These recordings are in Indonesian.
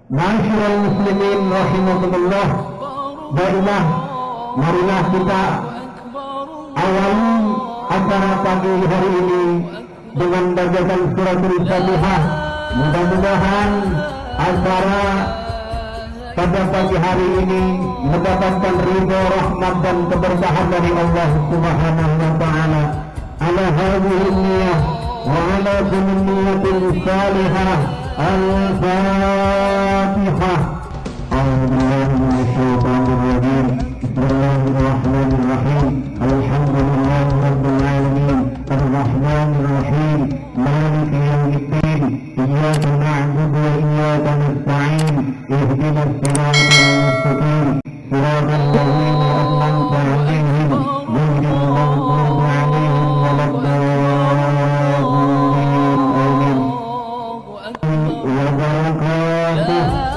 Ma'asyiral muslimin rahimakumullah. Baiklah, marilah kita awali acara pagi hari ini dengan bacaan suratul Fatihah. Mudah-mudahan acara pada pagi hari ini mendapatkan ridha, rahmat dan keberkahan dari Allah Subhanahu wa taala. Ala hadhihi niyyah wa ala niyyatin salihah. Al-Fatihah. A'udzu billahi minasy syaithanir rajim. Bismillahirrahmanirrahim. Alhamdulillahi rabbil alamin. Ar-Rahmanir Rahim. Maliki yaumiddin. Iyyaka na'budu wa iyyaka nasta'in. Ihdinas siratal mustaqim. Siratal ladzina an'amta 'alaihim ghairil maghdubi 'alaihim waladdallin. Amin. Wa barakatuh.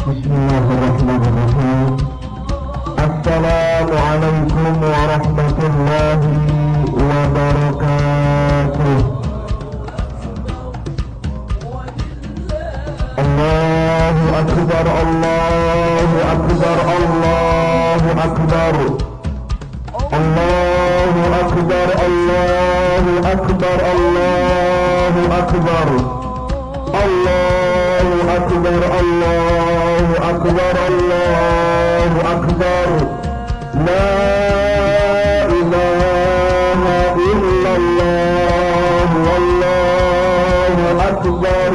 Bismillahirrahmanirrahim. Assalamualaikum warahmatullahi wabarakatuh. Allahu akbar, Allahu akbar, Allahu akbar. Allahu akbar, Allahu akbar, Allahu akbar. Allahu akbar, Allahu akbar, Allahu akbar. La ilaha illallah, wallahu akbar.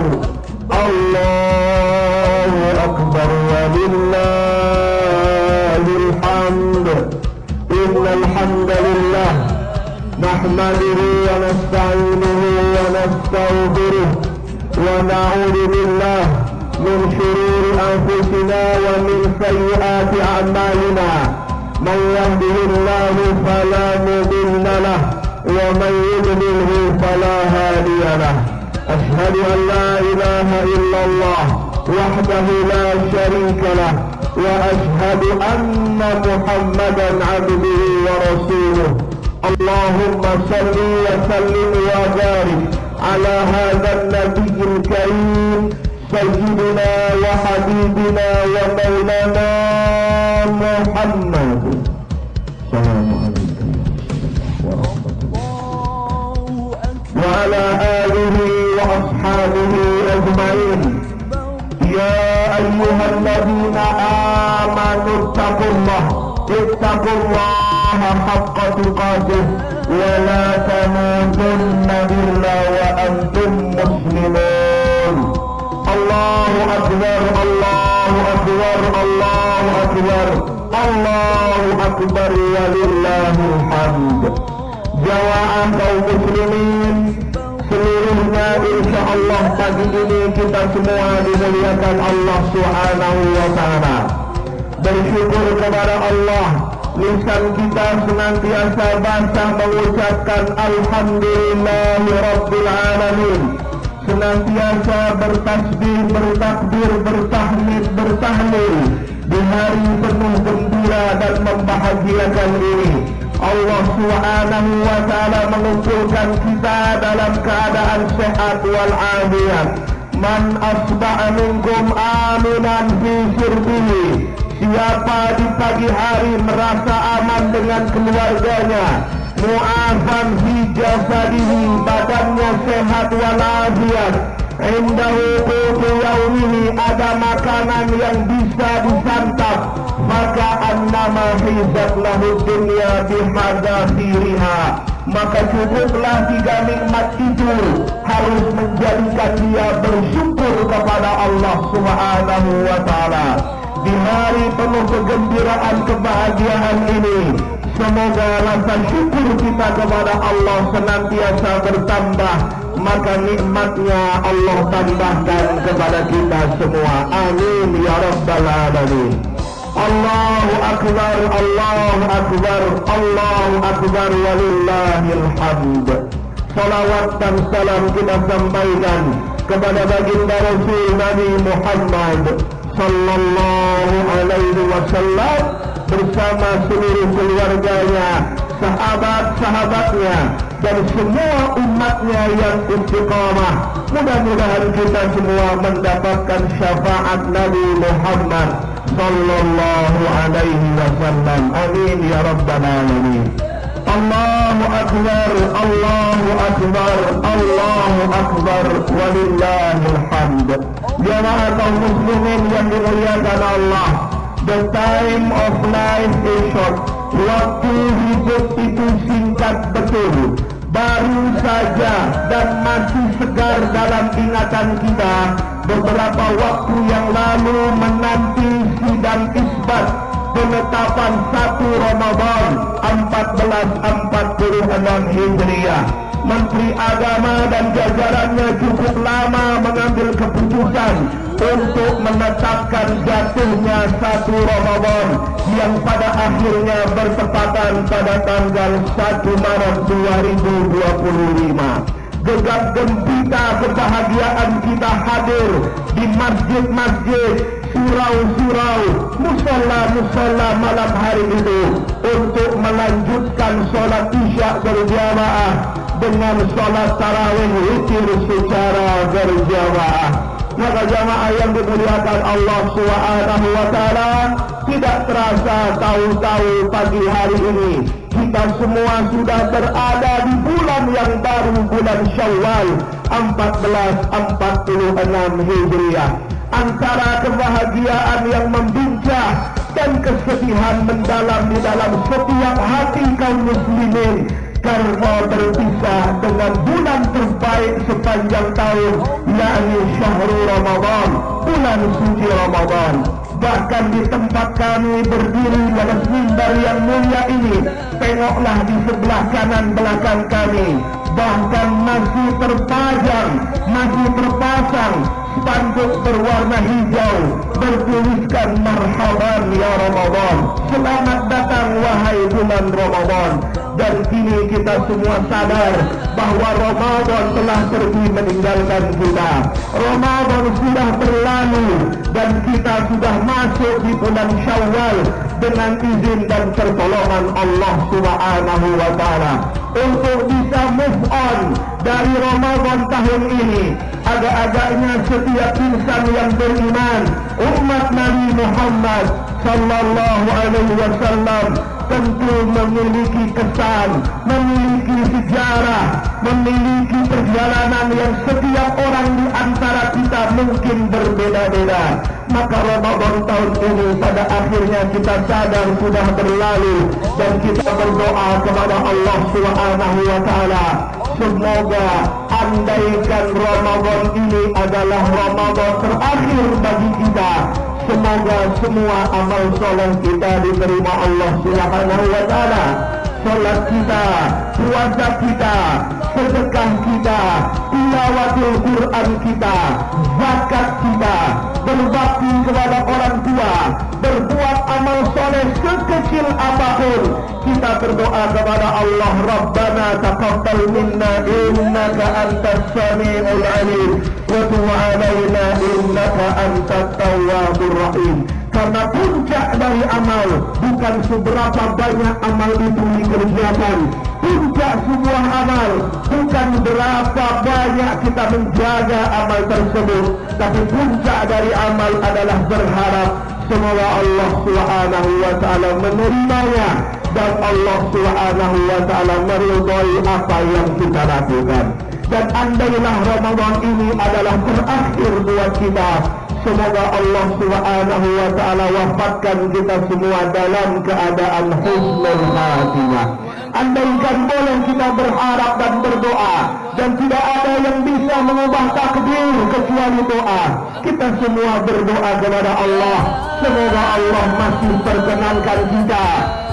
Allahu akbar walillahil hamd. Innal hamdalillah nahmaduhu wa nasta'inuhu wa nastaghfiruh wa na'udzu billahi min shururi anfusina wa min sayyiati a'malina. Man yahdihillahu fala mudilla lahu wa man yudlilhu fala hadiya lahu. Ashhadu an la ilaha illallah wahdahu la sharika lahu wa ashhadu anna Muhammadan 'abduhu wa rasuluh. Allahumma salli wa sallim wa barik ala hadzal nabiyil karim sayyidina wa habibina wa maulana Muhammad. Assalamualaikum warahmatullahi wa ala alihi wa ashabihi ajma'in. Ya ayyuhalladzina amanu ittaqullaha haqqa tuqatih wa la tamutunna illa wa antum muslimun. Allahu akbar, Allahu akbar, Allahu akbar, Allahu akbar, walillahil hamd. Jamaah kaum muslimin seluruhnya, insyaallah pagi ini kita semua dimuliakan Allah Subhanahu wa taala. Bersyukur kepada Allah, lisan kita senantiasa basah mengucapkan alhamdulillahi rabbil alamin, senantiasa bertasbih, bertakbir, bertahmid, bertahlil di hari penuh gembira dan membahagiakan ini. Allah Subhanahu wa taala mengumpulkan kita dalam keadaan sehat wal afiat. Man asba'a minkum aminan fi sirbihi. Siapa di pagi hari merasa aman dengan keluarganya, mu'afan fi jasadihi, badannya sehat walafiat, indahu qutu yaumihi, ada makanan yang bisa disantap, maka annama hizat lahu dunya bihadafiriha, maka cukuplah 3 nikmat itu harus menjadikan dia bersyukur kepada Allah Subhanahu wa taala. Di hari penuh kegembiraan kebahagiaan ini, semoga rasa syukur kita kepada Allah senantiasa bertambah, maka nikmatnya Allah tambahkan kepada kita semua. Amin ya rabbal alamin. Allahu akbar, Allahu akbar, Allahu akbar, walillahil hamd. Salawat dan salam kita sampaikan kepada baginda Rasul Nabi Muhammad sallallahu alaihi wasallam bersama seluruh keluarganya, sahabat-sahabatnya, dan semua umatnya yang istiqamah. Mudah-mudahan kita semua mendapatkan syafaat Nabi Muhammad sallallahu alaihi wasallam. Amin ya rabbal alamin. Allahu akbar, Allahu akbar, Allahu akbar, walillahil hamd. Jamaah kaum muslimin yang dimuliakan Allah, the time of life is short. Waktu hidup itu singkat betul. Baru saja dan masih segar dalam ingatan kita beberapa waktu yang lalu menanti sidang isbat penetapan 1 Ramadan 1446 Hijriah. Menteri Agama dan jajarannya cukup lama mengambil keputusan untuk menetapkan jatuhnya 1 Ramadan yang pada akhirnya bertepatan pada tanggal 1 Maret 2025. Gegap gempita kebahagiaan kita hadir di masjid-masjid, surau-surau, musola-musola malam hari itu untuk melanjutkan sholat isya berjamaah dengan sholat tarawih witir secara berjamaah. Maka jamaah yang dimuliakan Allah Subhanahu wa taala, tidak terasa tahu-tahu pagi hari ini kita semua sudah berada di bulan yang baru, bulan Syawal 1446 Hijriah. Antara kebahagiaan yang membincang dan kesedihan mendalam di dalam setiap hati kaum muslimin karena berpisah dengan bulan terbaik sepanjang tahun, yakni Syahrul Ramadan, bulan suci Ramadan. Bahkan di tempat kami berdiri dalam mimbar yang mulia ini, tengoklah di sebelah kanan belakang kami, bahkan masih terpasang spanduk berwarna hijau bertuliskan marhaban ya Ramadan, selamat datang wahai bulan Ramadan. dan kini kita semua sadar bahwa Ramadan telah pergi meninggalkan kita. Ramadan sudah berlalu dan kita sudah masuk di bulan Syawal dengan izin dan pertolongan Allah Subhanahu wa taala. Untuk bisa move on dari Ramadan tahun ini, agak-agaknya setiap insan yang beriman, umat Nabi Muhammad sallallahu alaihi wasallam tentu memiliki kesan, memiliki sejarah, memiliki perjalanan yang setiap orang di antara kita mungkin berbeda-beda. Maka Ramadan tahun ini pada akhirnya kita sadar sudah berlalu dan kita berdoa kepada Allah Subhanahu wa taala, semoga andaikan Ramadan ini adalah Ramadan terakhir bagi kita, semoga semua amal soleh kita diterima Allah Subhanahu wa taala. Salat kita, puasa kita, sedekah kita, tilawatul Quran kita, zakat kita, berbakti kepada orang tua, berbuat amal soleh sekecil apapun. Kita berdoa kepada Allah, Rabbana taqabbal minna innaka antas samiul alim wa tub alaina innaka antat tawwabur rahim. Karena puncak dari amal bukan seberapa banyak amal itu dikerjakan. Puncak sebuah amal bukan berapa banyak kita menjaga amal tersebut, tapi puncak dari amal adalah berharap semoga Allah Subhanahu wa taala menerimanya dan Allah Subhanahu wa taala meridhai apa yang kita lakukan. Dan andailah Ramadan ini adalah terakhir buat kita, semoga Allah Subhanahu wa taala wafatkan kita semua dalam keadaan husnul khatimah. Andaikan boleh kita berharap dan berdoa, dan tidak ada yang bisa mengubah takdir kecuali doa. Kita semua berdoa kepada Allah, semoga Allah masih perkenankan kita,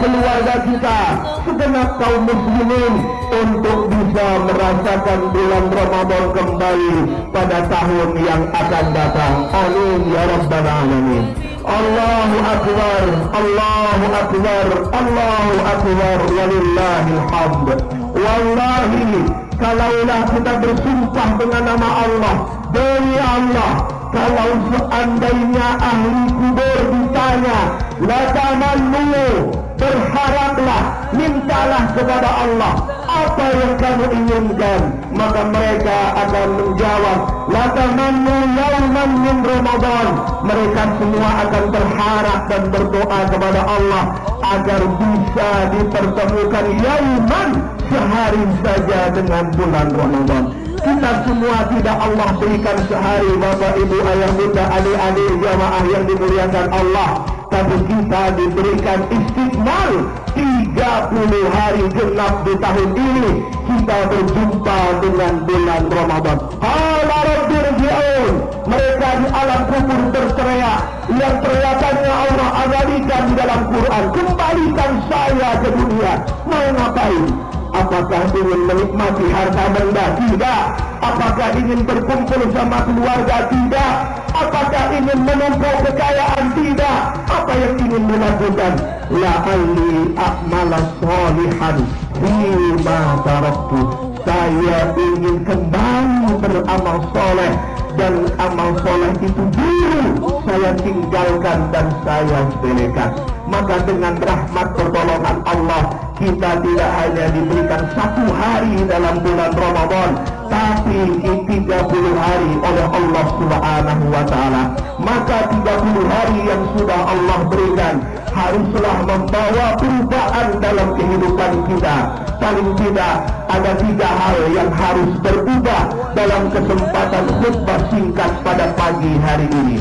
keluarga kita, segenap kaum muslimin untuk bisa merasakan bulan Ramadan kembali pada tahun yang akan datang. Amin ya rabbal alamin. Allahu akbar, Allahu akbar, Allahu akbar, walillahil hamd. Wallahi, kalaulah kita bersumpah dengan nama Allah, demi Allah, kalau seandainya ahli kubur ditanya, la tamannu, berharaplah, mintalah kepada Allah apa yang kamu inginkan, maka mereka akan menjawab, la tamannu yawman min Ramadan. Mereka semua akan berharap dan berdoa kepada Allah agar bisa dipertemukan yawman, sehari saja dengan bulan Ramadan. Kita semua tidak Allah berikan sehari, Bapak Ibu Ayah Bunda adik-adik jamaah yang dimuliakan Allah, tapi kita diberikan istiqmal 30 hari genap di tahun ini. Kita berjumpa dengan bulan Ramadan. Qala rabbirji'un, mereka di alam kubur berteriak, yang teriakannya Allah abadikan di dalam Quran, kembalikan saya ke dunia. Mau ngapain? Apakah ingin menikmati harta benda? Tidak. Apakah ingin berkumpul sama keluarga? Tidak. Apakah ingin menumpuk kekayaan? Tidak. Apa yang ingin dilakukan? La'alli a'mala sholihan fima taraktu. Saya ingin kembali beramal soleh, dan amal soleh itu dulu saya tinggalkan dan saya sepelekan. Maka dengan rahmat pertolongan Allah, kita tidak hanya diberikan 1 hari dalam bulan Ramadan, tapi 30 hari oleh Allah Subhanahu wa taala. Maka 30 hari yang sudah Allah berikan haruslah membawa perubahan dalam kehidupan kita. Paling tidak ada 3 hal yang harus berubah dalam kesempatan khutbah singkat pada pagi hari ini.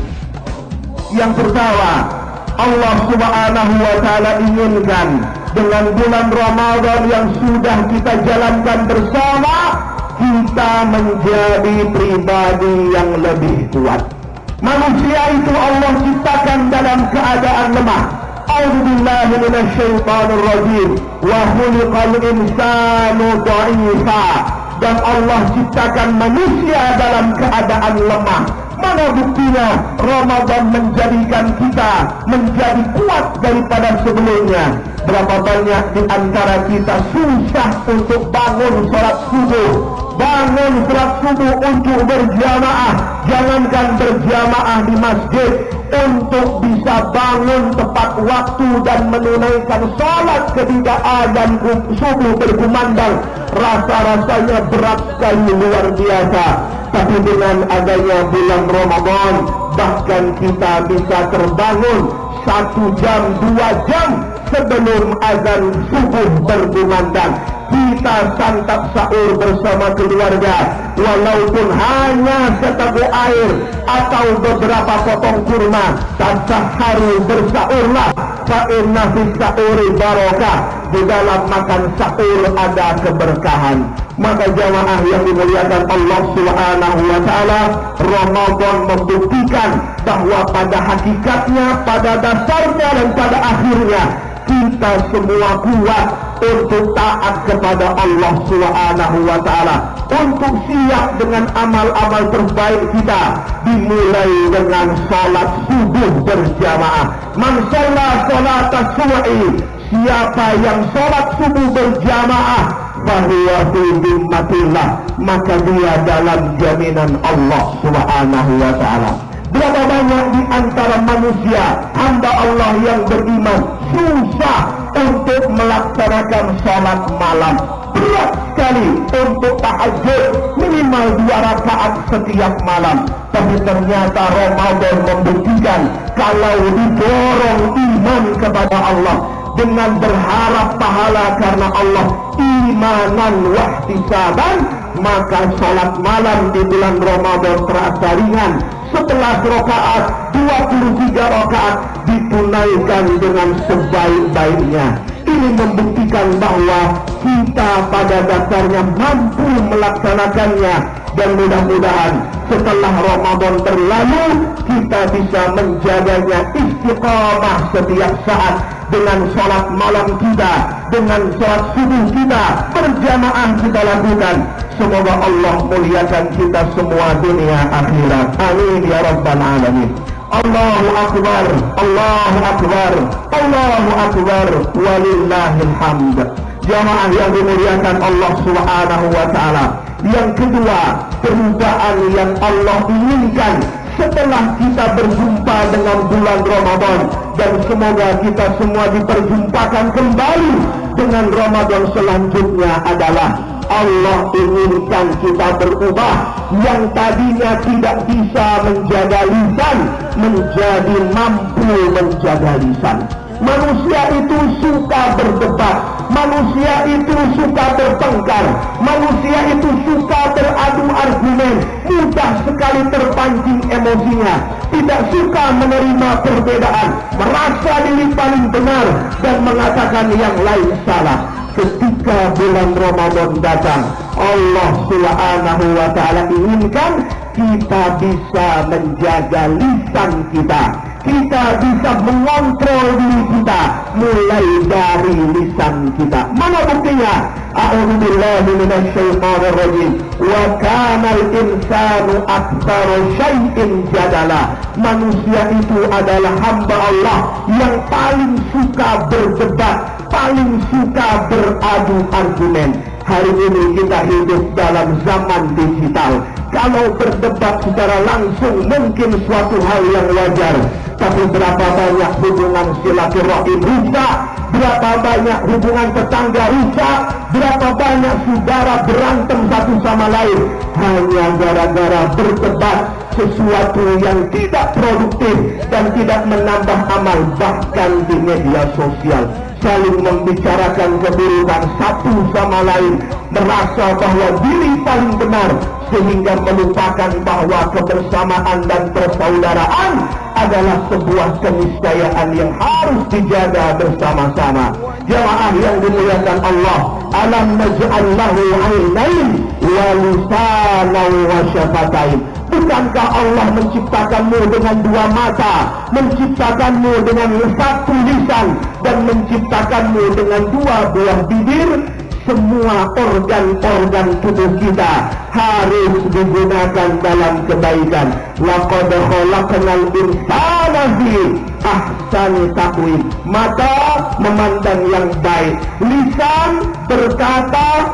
Yang pertama, Allah Subhanahu wa taala inginkan dengan bulan Ramadan yang sudah kita jalankan bersama, kita menjadi pribadi yang lebih kuat. Manusia itu Allah ciptakan dalam keadaan lemah. A'udzubillahi minasyaitonir rajim. Wa khuliqal insanu dha'ifa. Dan Allah ciptakan manusia dalam keadaan lemah. Mana buktinya Ramadan menjadikan kita menjadi kuat daripada sebelumnya? Berapa banyak di antara kita susah untuk bangun sholat subuh, bangun sholat subuh untuk berjamaah, jangankan berjamaah di masjid, untuk bisa bangun tepat waktu dan menunaikan sholat ketika azan subuh berkumandang, rasa-rasanya berat sekali, luar biasa. Tapi dengan adanya bulan Ramadan, bahkan kita bisa terbangun 1 jam, 2 jam sebelum azan subuh berkumandang. Kita santap sahur bersama keluarga, walaupun hanya seteguk air atau beberapa potong kurma. Tasaharu, bersahurlah, fa inna fis sahuri barakah. Di dalam makan sahur ada keberkahan. Maka jamaah yang dimuliakan Allah Subhanahu wa taala, Ramadan membuktikan bahwa pada hakikatnya, pada dasarnya dan pada akhirnya kita semua kuat untuk taat kepada Allah Subhanahu wa taala, untuk siap dengan amal-amal terbaik kita, dimulai dengan salat subuh berjamaah. Man shalla salata subhi, siapa yang salat subuh berjamaah, fahuwa fi dhimmatillah, maka dia dalam jaminan Allah Subhanahu wa taala. Berapa banyak di antara manusia, hamba Allah yang beriman, susah untuk melaksanakan sholat malam, berat sekali untuk tahajud minimal 2 rakaat setiap malam. Tapi ternyata Ramadan membuktikan kalau didorong iman kepada Allah dengan berharap pahala karena Allah, imanan wahtisaban, maka sholat malam di bulan Ramadan terasa ringan. Setelah rakaat 23 rakaat ditunaikan dengan sebaik-baiknya. Ini membuktikan bahwa kita pada dasarnya mampu melaksanakannya, dan mudah-mudahan setelah Ramadan berlalu kita bisa menjaganya istiqamah setiap saat dengan sholat malam kita, dengan sholat subuh kita berjamaah kita lakukan. Semoga Allah muliakan kita semua dunia akhirat. Amin ya rabbal alamin. Allahu akbar, Allahu akbar, Allahu akbar, walillahil hamd. Jamaah yang dimuliakan Allah Subhanahu wa taala. Yang kedua, perubahan yang Allah inginkan setelah kita berjumpa dengan bulan Ramadan, dan semoga kita semua diperjumpakan kembali dengan Ramadan selanjutnya, adalah Allah inginkan kita berubah. Yang tadinya tidak bisa menjaga lisan menjadi mampu menjaga lisan. Manusia itu suka berdebat, manusia itu suka bertengkar, manusia itu suka beradu argumen, mudah sekali terpancing emosinya, tidak suka menerima perbedaan, merasa diri paling benar dan mengatakan yang lain salah. Ketika bulan Ramadan datang, Allah Subhanahu wa taala inginkan kita bisa menjaga lisan kita. Kita bisa mengontrol diri kita mulai dari lisan kita. Mana buktinya? A'udzubillahi minasyaitonir rajim. Wa kanal insanu aktsara syai'in jadala. Manusia itu adalah hamba Allah yang paling suka berdebat, paling suka beradu argumen. Hari ini kita hidup dalam zaman digital. Kalau berdebat secara langsung mungkin suatu hal yang wajar, tapi berapa banyak hubungan silaturahim rusak, berapa banyak hubungan tetangga rusak, berapa banyak saudara berantem satu sama lain hanya gara-gara berdebat sesuatu yang tidak produktif dan tidak menambah amal. Bahkan di media sosial saling membicarakan keburukan satu sama lain, merasa bahwa diri paling benar, sehingga melupakan bahwa kebersamaan dan persaudaraan adalah sebuah keniscayaan yang harus dijaga bersama-sama. Jamaah yang dimuliakan Allah, alam naj'al lahu 'ainain wa lisanan wa syafatain. Bukankah Allah menciptakanmu dengan 2 mata, menciptakanmu dengan 1 lisan, dan menciptakanmu dengan 2 buah bibir? semua organ-organ tubuh kita harus digunakan dalam kebaikan. Laqad khalaqnal insana fi ahsani taqwim. Mata memandang yang baik, lisan berkata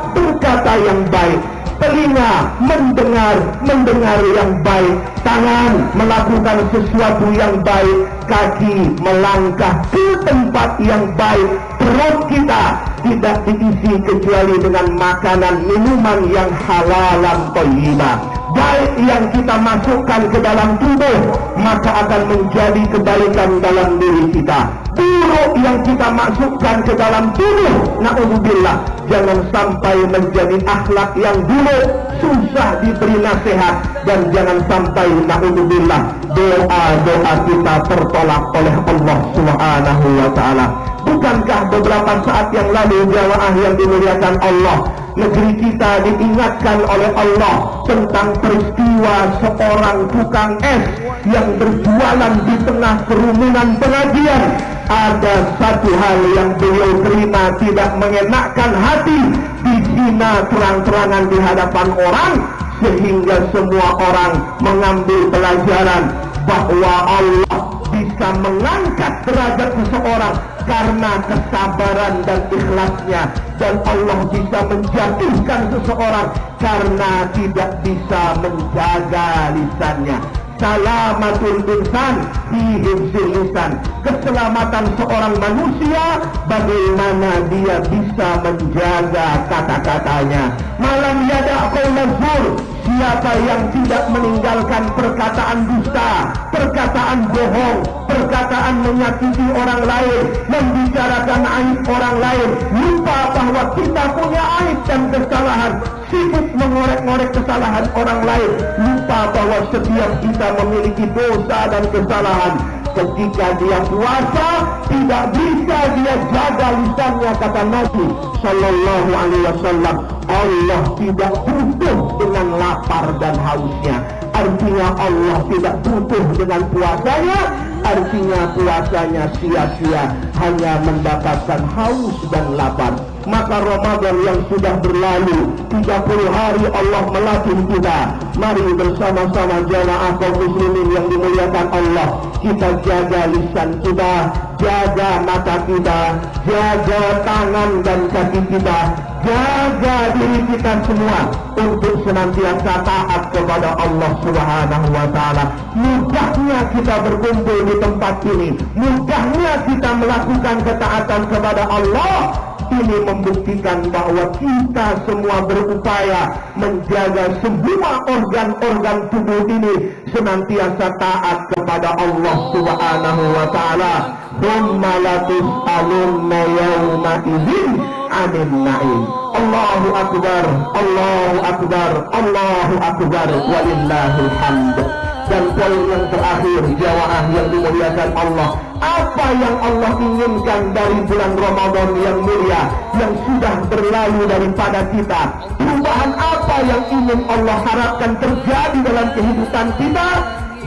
yang baik, telinga mendengar yang baik, tangan melakukan sesuatu yang baik, kaki melangkah ke tempat yang baik, perut kita tidak diisi kecuali dengan makanan minuman yang halalan thayyibah. Baik yang kita masukkan ke dalam tubuh, maka akan menjadi kebaikan dalam diri kita. Buruk yang kita masukkan ke dalam tubuh, na'udzubillah, jangan sampai menjadi akhlak yang buruk, susah diberi nasihat, dan jangan sampai na'udzubillah doa-doa kita tertolak oleh Allah Subhanahu wa ta'ala. Bukankah beberapa saat yang lalu jamaah yang dimuliakan Allah, negeri kita diingatkan oleh Allah tentang peristiwa seorang tukang es yang berjualan di tengah kerumunan pengajian. Ada satu hal yang beliau terima tidak mengenakkan hati, dizina terang-terangan di hadapan orang, sehingga semua orang mengambil pelajaran bahwa Allah bisa mengangkat derajat seseorang karena kesabaran dan ikhlasnya, dan Allah bisa menjatuhkan seseorang karena tidak bisa menjaga lisannya. Salamatul insan fi hifzil lisan. Keselamatan seorang manusia bagaimana dia bisa menjaga kata-katanya. Malam yada qaulaz zur. Siapa yang tidak meninggalkan perkataan dusta, perkataan bohong, perkataan menyakiti orang lain, membicarakan aib orang lain, lupa bahwa kita punya aib dan kesalahan, sibuk mengorek-ngorek kesalahan orang lain, lupa bahwa setiap kita memiliki dosa dan kesalahan. Ketika dia puasa, tidak bisa dia jaga lisannya, kata Nabi Sallallahu Alaihi Wasallam. Allah tidak butuh dengan lapar dan hausnya. Artinya Allah tidak butuh dengan puasanya. Artinya puasanya sia-sia, hanya mendapatkan haus dan lapar. Maka Ramadan yang sudah berlalu 30 hari Allah melatih kita. Mari bersama-sama jamaah kaum muslimin yang dimuliakan Allah, kita jaga lisan kita, jaga mata kita, jaga tangan dan kaki kita, jaga diri kita semua untuk senantiasa taat kepada Allah Subhanahu wa ta'ala. Mudahnya kita berkumpul di tempat ini, mudahnya kita melakukan ketaatan kepada Allah. Ini membuktikan bahwa kita semua berupaya menjaga semua organ-organ tubuh ini senantiasa taat kepada Allah Subhanahu wa ta'ala. Tsumma la tus'alunna yawma idzin 'anil na'im. Allahu akbar, Allahu akbar, Allahu akbar, walillahil hamd. Dan poin yang terakhir, jamaah yang dimuliakan Allah, apa yang Allah inginkan dari bulan Ramadan yang mulia yang sudah berlalu daripada kita? Perubahan apa yang ingin Allah harapkan terjadi dalam kehidupan kita?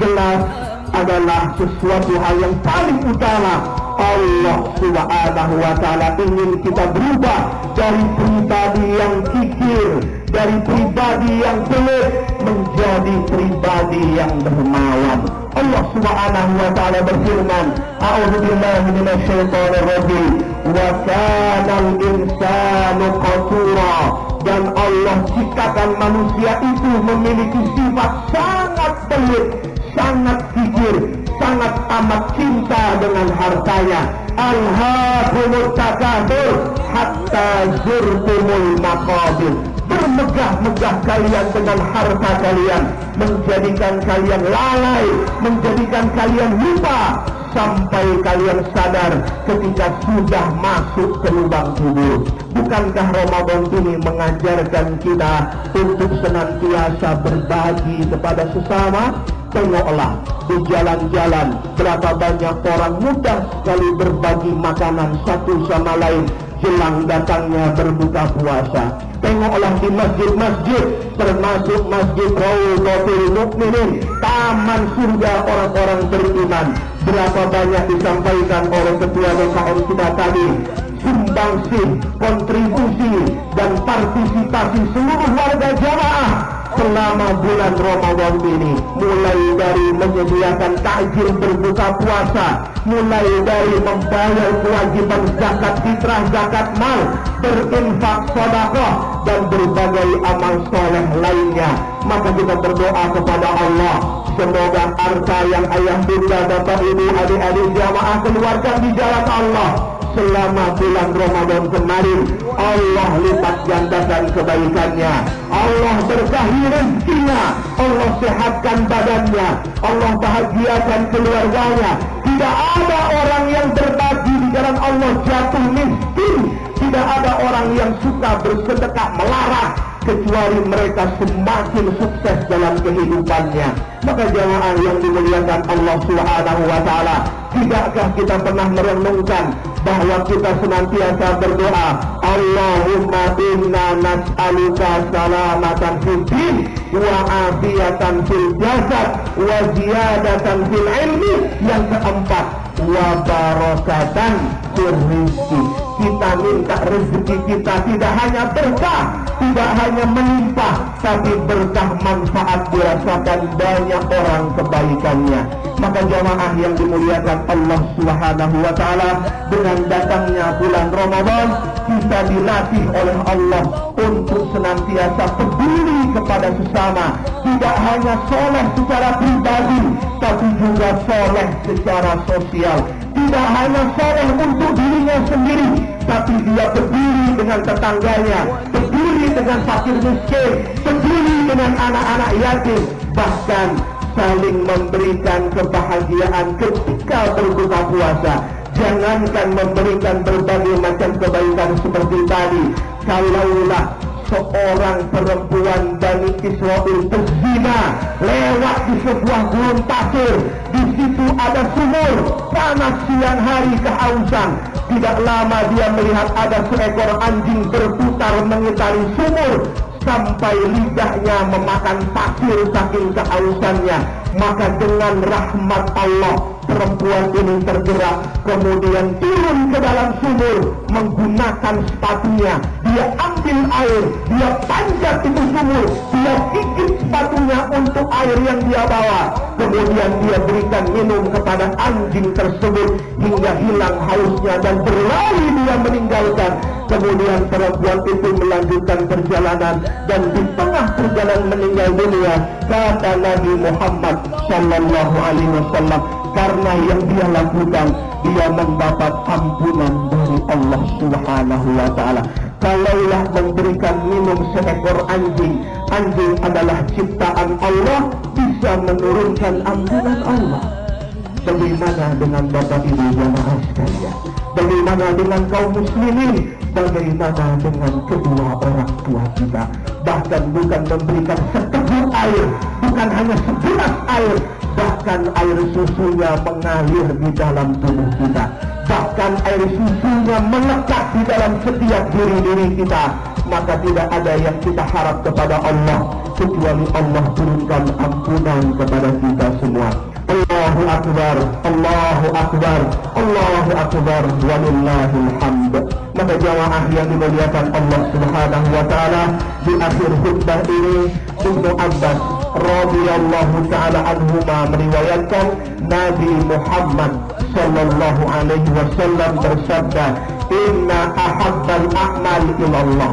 Jelas adalah sesuatu hal yang paling utama. Allah Subhanahu wa ta'ala ingin kita berubah dari pribadi yang kikir, dari pribadi yang pelit, menjadi pribadi yang dermawan. Allah Subhanahu wa ta'ala berfirman, a'udzubillahi minasyaitonir rajim, wa kanal insanu qatura. Dan Allah ciptakan manusia itu memiliki sifat sangat pelit, sangat kikir, sangat amat cinta dengan hartanya. Alhaakumut takatsur hatta zurtumul maqabir. Bermegah-megah kalian dengan harta kalian, menjadikan kalian lalai, menjadikan kalian lupa, sampai kalian sadar ketika sudah masuk ke lubang kubur. Bukankah Ramadan ini mengajarkan kita untuk senantiasa berbagi kepada sesama? Tengoklah di jalan-jalan berapa banyak orang mudah sekali berbagi makanan satu sama lain jelang datangnya berbuka puasa. Tengoklah di masjid-masjid, termasuk Masjid Raudhatul Mukminin, taman surga orang-orang beriman. Berapa banyak disampaikan oleh ketua DKM kita tadi, sumbangsih, kontribusi, dan partisipasi seluruh warga jamaah selama bulan Ramadan ini, mulai dari menyediakan takjil berbuka puasa, mulai dari membayar kewajiban zakat fitrah, zakat mal, berinfak sedekah, dan berbagai amal soleh lainnya. Maka kita berdoa kepada Allah, semoga harta yang ayah bunda, bapak ibu, adik-adik jamaah keluarkan di jalan Allah selama bulan Ramadan kemarin, Allah lipat gandakan kebaikannya, Allah berkahi rezekinya, Allah sehatkan badannya, Allah bahagiakan keluarganya. Tidak ada orang yang berbagi di jalan Allah jatuh miskin. Tidak ada orang yang suka bersedekah melarat kecuali mereka semakin sukses dalam kehidupannya. Maka jamaah yang dimuliakan Allah Subhanahu wa taala, tidakkah kita pernah merenungkan bahwa kita senantiasa berdoa, Allahumma inna nas'aluka salamatan fid din wa afiyatan fil jasad wa ziyadatan fil ilmi. Yang keempat, wa barakatan fil rizki. Kita minta rezeki kita tidak hanya berkah, tidak hanya melimpah, tapi berkah manfaat dirasakan banyak orang kebaikannya. Maka jamaah yang dimuliakan Allah Subhanahu wa taala, dengan datangnya bulan Ramadan, kita dilatih oleh Allah untuk senantiasa peduli kepada sesama. Tidak hanya soleh secara pribadi, tapi juga soleh secara sosial. Tidak hanya soleh untuk dirinya sendiri, tapi dia peduli dengan tetangganya, peduli dengan fakir miskin, peduli dengan anak-anak yatim, bahkan saling memberikan kebahagiaan ketika berbuka puasa. Jangankan memberikan berbagai macam kebaikan seperti tadi, kalaulah seorang perempuan Bani Israel berzina lewat di sebuah gurun pasir, di situ ada sumur, panas siang hari kehausan. Tidak lama dia melihat ada seekor anjing berputar mengitari sumur sampai lidahnya memakan pasir saking kehausannya. Maka dengan rahmat Allah, perempuan ini tergerak, kemudian turun ke dalam sumur menggunakan sepatunya. Dia ambil air, dia panjat itu sumur, dia gigit sepatunya untuk air yang dia bawa. Kemudian dia berikan minum kepada anjing tersebut hingga hilang hausnya dan berlari dia meninggalkan. Kemudian perempuan itu melanjutkan perjalanan dan di tengah perjalanan meninggal dunia. Kata Nabi Muhammad sallallahu alaihi wasallam, karena yang dia lakukan, dia mendapat ampunan dari Allah Subhanahu wa taala. Kalaulah memberikan minum seekor anjing, anjing adalah ciptaan Allah, bisa menurunkan ampunan Allah. Bagaimana dengan Bapak Ibu jamaah sekalian? Bagaimana dengan kaum muslimin? Bagaimana dengan kedua orang tua kita? Bahkan bukan memberikan seteguk air, bukan hanya segelas air, bahkan air susunya mengalir di dalam tubuh kita, bahkan air susunya melekat di dalam setiap diri-diri kita. Maka tidak ada yang kita harap kepada Allah kecuali Allah turunkan ampunan kepada kita semua. Allahu Akbar, Allahu Akbar, Allahu Akbar, walillahil hamd. Maka jamaah yang dimuliakan Allah Subhanahu wa taala, di akhir khutbah ini Ibnu Abbas radhiyallahu taala anhuma meriwayatkan Nabi Muhammad sallallahu alaihi wasallam bersabda, inna ahabbal a'mal ilallah,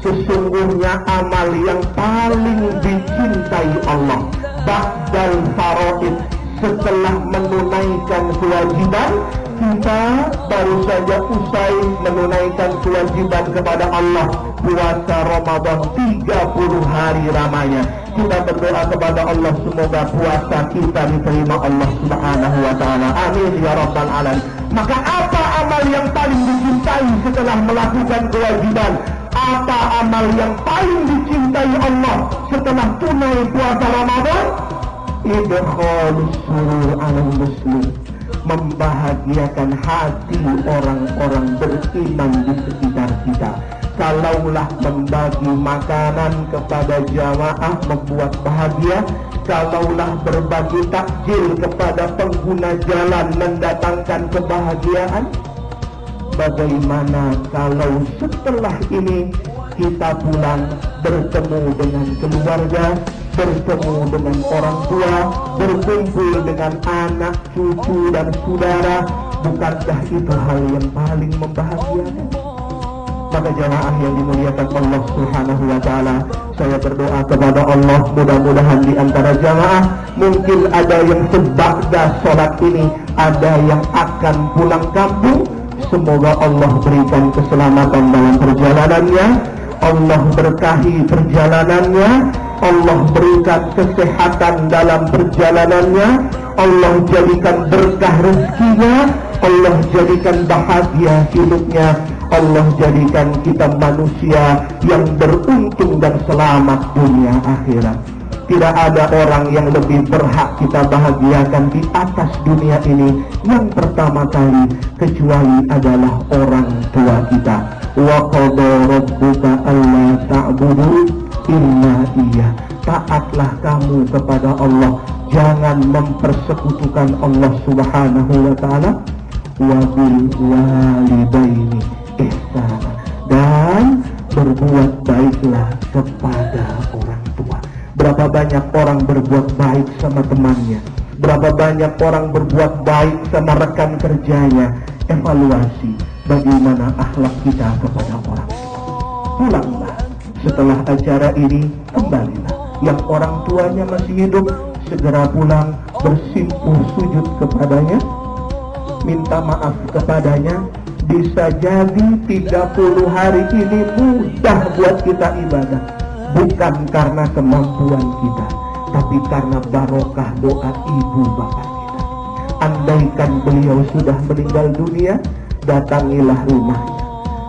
sesungguhnya amal yang paling dicintai Allah ba'dal faraid, setelah menunaikan kewajiban. Kita baru saja usai menunaikan kewajiban kepada Allah, puasa Ramadan 30 hari lamanya. Kita berdoa kepada Allah semoga puasa kita diterima Allah Subhanahu wa taala. Amin ya rabbal alamin. Maka apa amal yang paling dicintai setelah melakukan kewajiban? Apa amal yang paling dicintai Allah setelah tunai puasa Ramadan? Idkhalus surur 'alal muslim, membahagiakan hati orang-orang beriman di sekitar kita. Kalaulah membagi makanan kepada jamaah membuat bahagia, kalaulah berbagi takjil kepada pengguna jalan mendatangkan kebahagiaan, bagaimana kalau setelah ini kita pulang bertemu dengan keluarga, bertemu dengan orang tua, berkumpul dengan anak, cucu dan saudara? Bukankah itu hal yang paling membahagiakan? Maka jamaah yang dimuliakan Allah Subhanahu wa taala, saya berdoa kepada Allah, mudah-mudahan di antara jamaah mungkin ada yang sebagda sholat ini, ada yang akan pulang kampung. Semoga Allah berikan keselamatan dalam perjalanannya, Allah berkahi perjalanannya, Allah berikan kesehatan dalam perjalanannya, Allah jadikan berkah rezekinya, Allah jadikan bahagia hidupnya, Allah jadikan kita manusia yang beruntung dan selamat dunia akhirat. Tidak ada orang yang lebih berhak kita bahagiakan di atas dunia ini yang pertama kali kecuali adalah orang tua kita. Wa qada rabbuka alla ta'budu illa iyyah. Taatlah kamu kepada Allah, jangan mempersekutukan Allah Subhanahu wa taala. Wa bil walidaini ihsana, dan berbuat baiklah kepada orang tua. Berapa banyak orang berbuat baik sama temannya, berapa banyak orang berbuat baik sama rekan kerjanya. Evaluasi bagaimana akhlak kita kepada orang tua. Pulanglah setelah acara ini, kembalilah. Yang orang tuanya masih hidup, segera pulang, bersimpuh sujud kepadanya, minta maaf kepadanya. Bisa jadi 30 hari ini mudah buat kita ibadah, bukan karena kemampuan kita, tapi karena barokah doa ibu bapak kita. Andaikan beliau sudah meninggal dunia, datangilah rumahnya.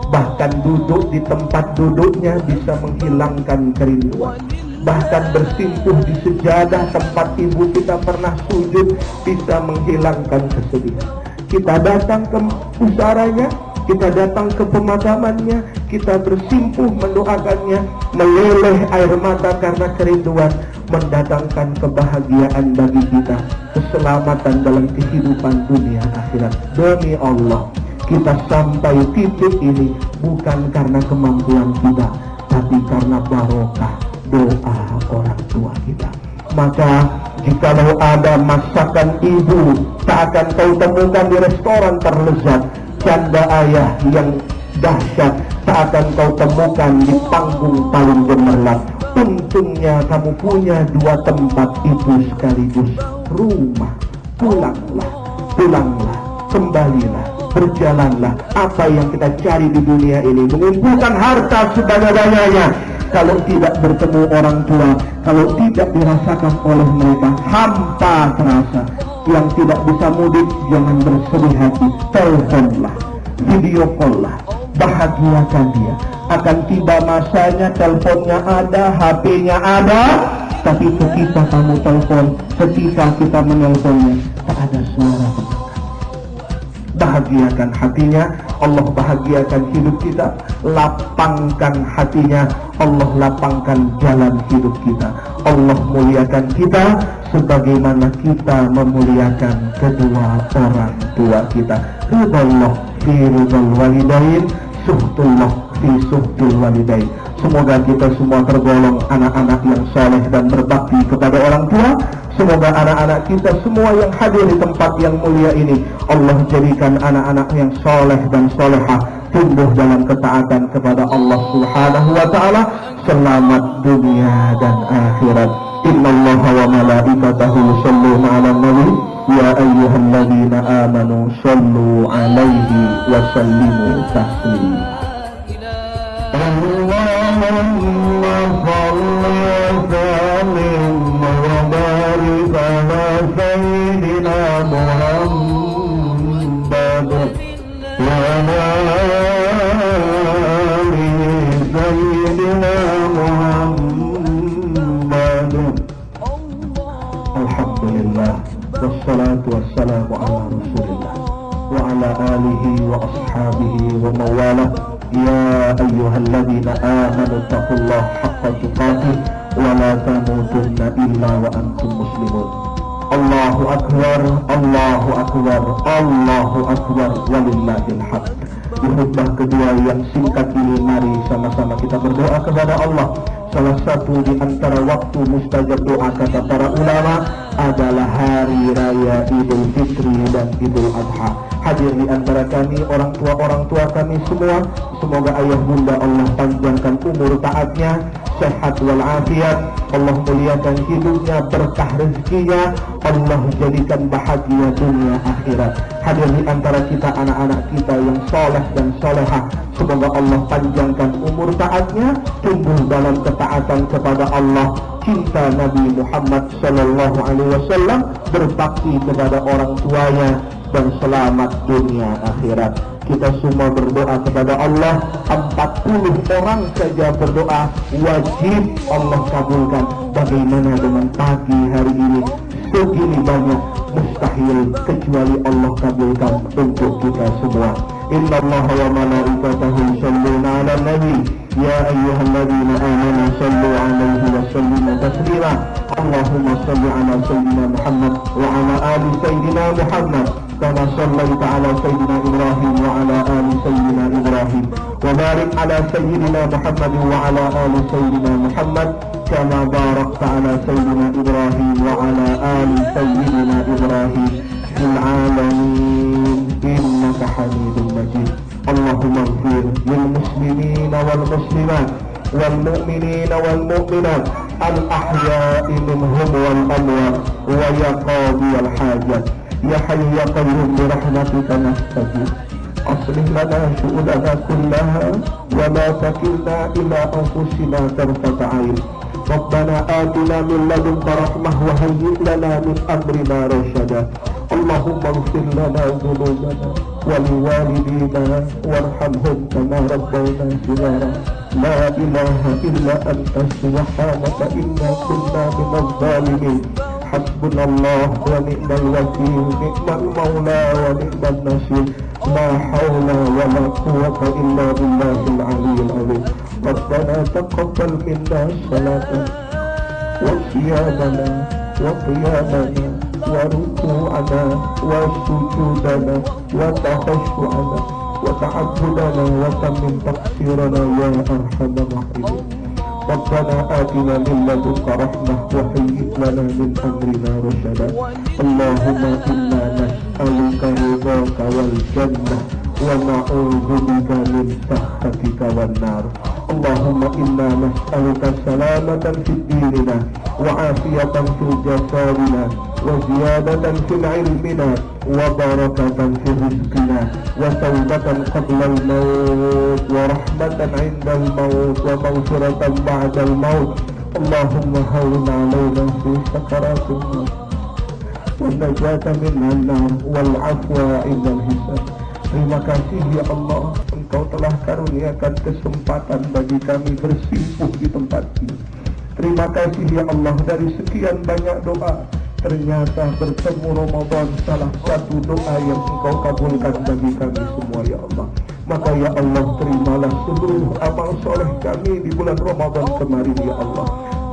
Bahkan duduk di tempat duduknya bisa menghilangkan kerinduan. Bahkan bersimpuh di sejadah tempat ibu kita pernah sujud bisa menghilangkan kesedihan. Kita datang ke usaranya, kita datang ke pemakamannya, kita bersimpuh mendoakannya, meleleh air mata karena kerinduan, mendatangkan kebahagiaan bagi kita, keselamatan dalam kehidupan dunia akhirat. Demi Allah, kita sampai titik ini bukan karena kemampuan kita, tapi karena barokah doa orang tua kita. Maka jikalau ada masakan ibu tak akan kau temukan di restoran terlezat, canda ayah yang dahsyat tak akan kau temukan di panggung paling gemerlap. Untungnya kamu punya dua tempat itu sekaligus, rumah. Pulanglah, pulanglah, kembalilah, berjalanlah. Apa yang kita cari di dunia ini, mengumpulkan harta sebanyak-banyaknya, kalau tidak bertemu orang tua, kalau tidak dirasakan oleh mereka, hampa terasa. Yang tidak bisa mudik, jangan bersedih hati, teleponlah, video call lah, bahagiakan dia. Akan tiba masanya, teleponnya ada, HP-nya ada, tapi ketika kamu telepon, ketika kita menelponnya, tak ada suara pendengar. Bahagiakan hatinya, Allah bahagiakan hidup kita. Lapangkan hatinya, Allah lapangkan jalan hidup kita. Allah muliakan kita sebagaimana kita memuliakan kedua orang tua kita. Ridallah fi ridal walidain, suhtullah fi suhtul walidain. Semoga kita semua tergolong anak-anak yang saleh dan berbakti kepada orang tua. Semoga anak-anak kita semua yang hadir di tempat yang mulia ini, Allah jadikan anak-anak yang saleh dan salehah, tumbuh dalam ketaatan kepada Allah Subhanahu wa taala, selamat dunia dan akhirat. Innallaha wa malaikatahu yusholluna 'alan nabi ya ayyuhalladzina amanu shollu 'alaihi wa sallimu taslima. Allahumma shalli wa sallim wa barik ala sayyidina Muhammad wa ala ali sayyidina Muhammad. Alhamdulillah wassalatu wassalamu ala rasulillah wa ala alihi wa ashabihi wa mawalah. Ya ayyuhalladzina amanu taqullaha haqqa tuqatih wa la tamutunna illa wa antum muslimun. Allahu Akbar, Allahu Akbar, Allahu Akbar, walillahil hamd. Di khutbah kedua yang singkat ini, mari sama-sama kita berdoa kepada Allah. Salah satu di antara waktu mustajab doa kata para ulama adalah hari raya Idul Fitri dan Idul Adha. Hadir di antara kami orang tua kami semua, semoga ayah bunda Allah panjangkan umur taatnya, sehat walafiat, Allah muliakan hidupnya, berkah rezekinya, Allah jadikan bahagia dunia akhirat. Hadir di antara kita anak-anak kita yang soleh dan solehah, semoga Allah panjangkan umur taatnya, tumbuh dalam ketaatan kepada Allah, cinta Nabi Muhammad sallallahu alaihi wasallam, berbakti kepada orang tuanya, dan selamat dunia akhirat. Kita semua berdoa kepada Allah. 40 orang saja berdoa, wajib Allah kabulkan. Bagaimana dengan pagi hari ini? Segini banyak, mustahil kecuali Allah kabulkan untuk kita semua. Inna Allah wa malaikatahu yusholluna 'alan nabi ya ayyuhalladzina amanu shallu 'alaihi wa sallimu taslima. Allahumma shalli 'ala sayyidina Muhammad wa 'ala ali sayyidina Muhammad kama shallaita 'ala sayyidina Ibrahim wa 'ala ali sayyidina Ibrahim wa barik 'ala sayyidina Muhammad wa 'ala ali sayyidina Muhammad kama barakta 'ala sayyidina Ibrahim wa 'ala ali sayyidina Ibrahim fil 'alamin innaka Hamidum Majid. Allahumma ighfir lil muslimina wal muslimat wal mu'minina wal mu'minat al ahya'i minhum wal amwat wa ya qadiyal hajat ya hayyu ya qayyum bi rahmatika nastajib. Aslih lana syu'unana kullaha wa la takilna ila anfusina tarfata 'ain. Rabbana atina min ladunka rahmah wa hayyi' lana min amrina rashada. Allahumma ighfir lana dhunubana wa liwalidina warhamhum kama rabbayna shighara. La ilaha illa anta subhanaka inna kunna minadh dhalimin. Hasbunallah wa ni'mal wakil, ni'mal maula wa ni'mal nasir. La hawla wa la quwwata illa billahil aliyyil azim. Rabbana taqabbal minna salatana wa siyamana wa qiyamana wa ruku'ana wa sujudana wa takhashu'ana wa ta'abbudana wa tammin taqsirana ya arhamar rahimin. Rabbana atina min ladunka rahmah wa hayyi' lana min amrina rashada. Allahumma inna nas'aluka ridhaka wal jannah wa na'udzu bika min sakhatika wan nar. Allahumma inna nas'aluka salamatan fid dinina wa afiyatan fil jasadina wa ziyadatan fil ilmina wa barakatan fil rizqina wa tawbatan qabla al-maut wa rahmatan 'inda al-maut wa maghfiratan ba'da al-maut. Allahumma hawwin 'alaina fi sakaratil maut wa najata min an-nar wal 'afwa 'inda al-hisab. Terima kasih ya Allah, Engkau telah karuniakan kesempatan bagi kami bersimpuh di tempat ini. Terima kasih ya Allah, dari sekian banyak doa ternyata bertemu Ramadan salah satu doa yang Engkau kabulkan bagi kami semua ya Allah. Maka ya Allah, terimalah seluruh amal soleh kami di bulan Ramadan kemarin ya Allah.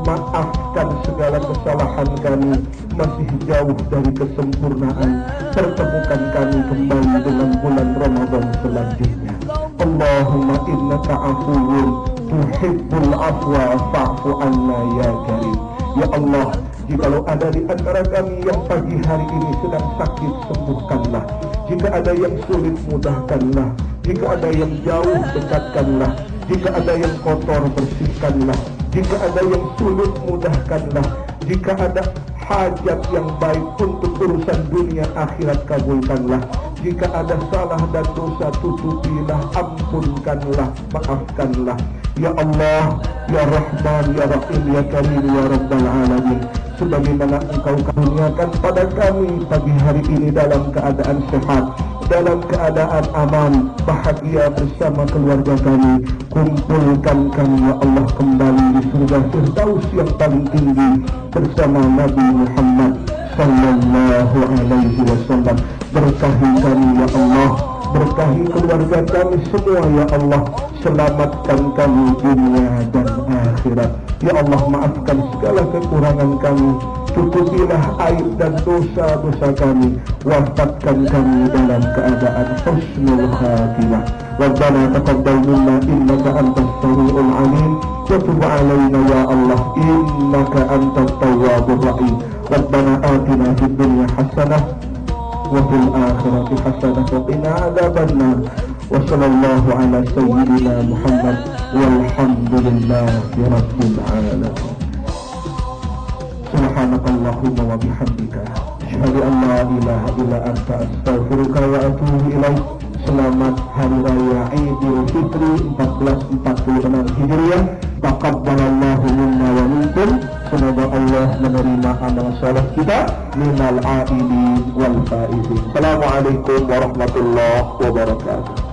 Maafkan segala kesalahan kami, masih jauh dari kesempurnaan. Pertemukan kami kembali dengan bulan Ramadan selanjutnya. Allahumma innaka afuwun tuhibbul afwa fa'fu anna ya karim. Ya Allah, jikalau ada di antara kami yang pagi hari ini sedang sakit, sembuhkanlah. Jika ada yang sulit, mudahkanlah. Jika ada yang jauh, dekatkanlah. Jika ada yang kotor, bersihkanlah. Jika ada yang sulit, mudahkanlah. Jika ada hajat yang baik untuk urusan dunia akhirat, kabulkanlah. Jika ada salah dan dosa, tutupilah, ampunkanlah, maafkanlah. Ya Allah, Ya Rahman, Ya Rahim, Ya Karim, Ya Rabbal Alamin. Sebagaimana Engkau karuniakan pada kami pagi hari ini dalam keadaan sehat, dalam keadaan aman, bahagia bersama keluarga kami. Kumpulkan kami ya Allah kembali di surga Firdaus yang paling tinggi bersama Nabi Muhammad sallallahu alaihi wasallam. Berkahi kami ya Allah, berkahi keluarga kami semua ya Allah. Selamatkan kami dunia dan akhirat. Ya Allah, maafkan segala kekurangan kami. tutupilah aib dan dosa-dosa kami, wafatkan kami dalam keadaan husnul khatimah. Rabbana taqabbal minna innaka antas samiul alim wa tub alaina ya Allah innaka antat tawwabur rahim. Rabbana atina fid dunya hasanah wa fil akhirati hasanah wa qina adzabannar. Wa sallallahu ala sayyidina Muhammad walhamdulillahi rabbil alamin. Subhanakallahumma wa bihamdika asyhadu an la ilaha illa anta astaghfiruka wa atubu ilaik. Selamat Hari Raya Idul Fitri 1446 Hijriah. Taqabbalallahu minna wa minkum. Semoga Allah menerima amal saleh kita, minal aidin wal faizin. Assalamualaikum warahmatullahi wabarakatuh.